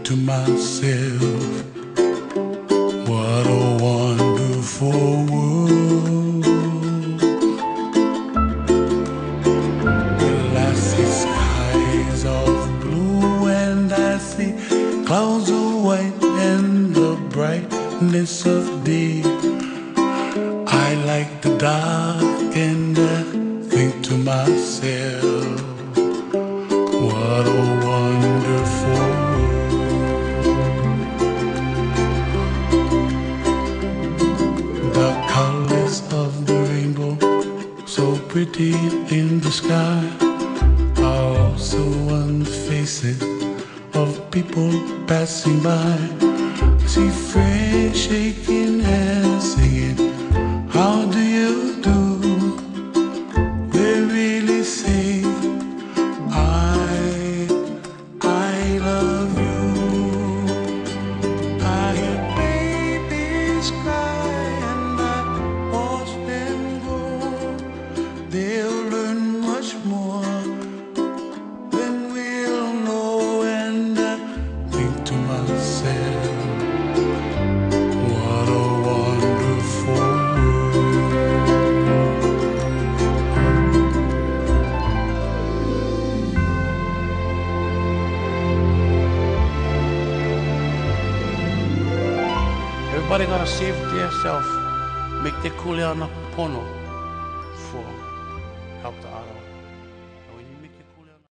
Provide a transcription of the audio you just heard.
to myself, what a wonderful world. Well, I see skies of blue and I see clouds of white and the brightness of day. I like the dark and I think to myself, what a wonderful world. The colors of the rainbow, so pretty in the sky, are also on the faces of people passing by. I see friends shaking hands, singing, how do you do? They really say, I love you. I hear babies cry and I watch them grow. They'll learn much more than we'll know. And I think to myself, what a wonderful world. Everybody gotta save themselves, make their kuleana pono for help the other.